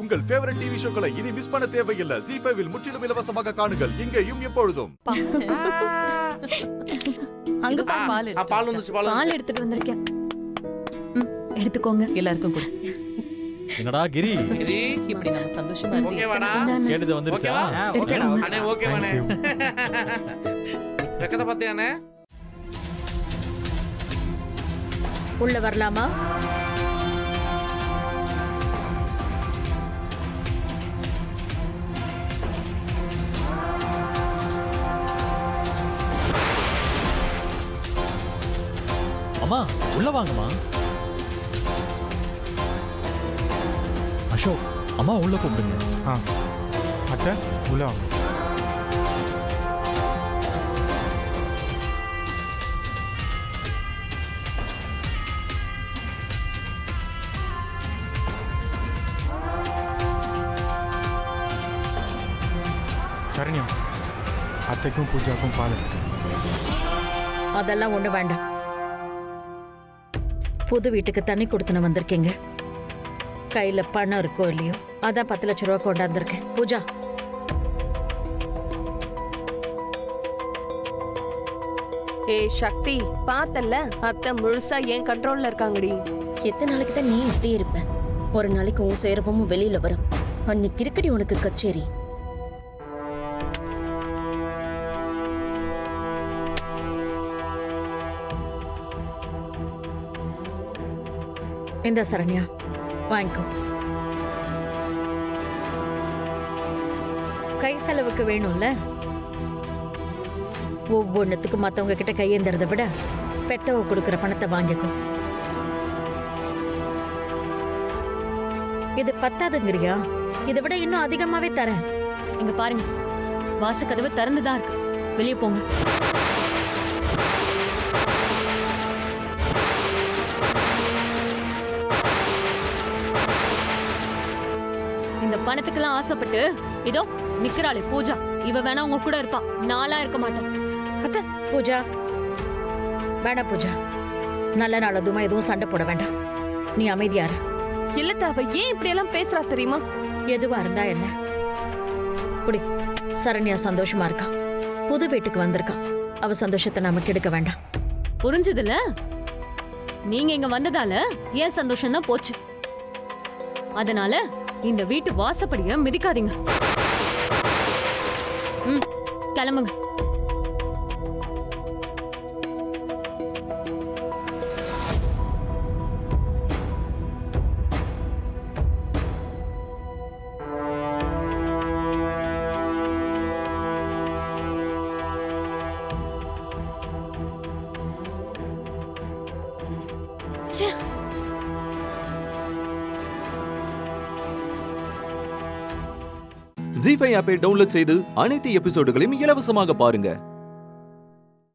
உங்கள் favourite TV ஷோக்களை இனி miss பண்ண தேவையில்லை. ZEE5 இல் முற்றிலும் இலவசமாக காணுங்கள். இங்கேயும் எப்பொழுதும். அங்க பால் பால் எடுத்துட்டு வந்திருக்கேன். எடுத்துக்கோங்க. எல்லாருக்கும் கொடு. என்னடா கிரி, இப்படி நம்ம சந்தோஷமா ஓகேவாடா? கேட்டது வந்துருச்சா? ஓகேடா அண்ணே, ஓகேவானே. வெக்கத பாத்தியானே? உள்ள வரலாமா? அம்மா உள்ள வாங்கம்மா. அசோக், அம்மா உள்ள கூப்பிடுங்க. அத்தை உள்ள வாங்க. சரண்யா, அத்தைக்கும் பூஜாக்கும் பால் இருக்கு. அதெல்லாம் ஒண்ணு வேண்டாம். புது வீட்டுக்கு தண்ணி கொடுத்துன வந்திருக்கீங்க. கையில பணம் இருக்கோ இல்லையோ, அதான் 10 லட்சம் ரூபாய் கொண்டாந்துருக்கேன். பூஜா, ஏய் சக்தி, பார்த்தல்ல அத்தை முழுசா ஏன் கண்ட்ரோல்ல இருக்காங்கடி. எத்தனை நாளைக்கு தான் நீ இப்படி இருப்ப? ஒரு நாளைக்கு உன் சேரப்பமும் வெளியில வரும். அன்னைக்கு இருக்கடி உனக்கு கச்சேரி. இந்த சரண்யா வாங்கிக்கோ. கை செலவுக்கு வேணும்ல. ஒவ்வொன்னுத்துக்கும் மத்தவங்க கிட்ட கையேந்துறத விட பெத்தவ கொடுக்கற பணத்தை வாங்கிக்கோ. இது பத்தாதுங்கிறியா? இதை விட இன்னும் அதிகமாவே தரேன். இங்க பாருங்க, வாசக்கதவு திறந்துதான் இருக்கு. வெளியே போங்க. இந்த பணத்துக்கெல்லாம் ஆசைப்பட்டு இதோ நிக்கிறாளே பூஜா, இவ வேணா உங்க கூட இருப்பா. நாளா இருக்க மாட்டேன். அக்கா பூஜா வேணாம். பூஜா, நல்ல நாள் அதுமா எதுவும் சண்டை போட வேண்டாம். நீ அமைதியாரு. இல்லத்த, அவ ஏன் இப்படி எல்லாம் பேசுறா தெரியுமா? எதுவா இருந்தா என்ன? புடி. சரண்யா சந்தோஷமா இருக்கா. புது வீட்டுக்கு வந்திருக்கா. அவ சந்தோஷத்தை நாம கெடுக்க வேண்டாம். புரிஞ்சதுல? நீங்க இங்க வந்ததால ஏன் சந்தோஷம் தான் போச்சு. அதனால இந்த வீட்டு வாசப்படிய மிதிக்காதீங்க. கிளம்புங்க. ZEE5 ஆப்பை டவுன்லோட் செய்து அனைத்து எபிசோடுகளையும் இலவசமாக பாருங்க.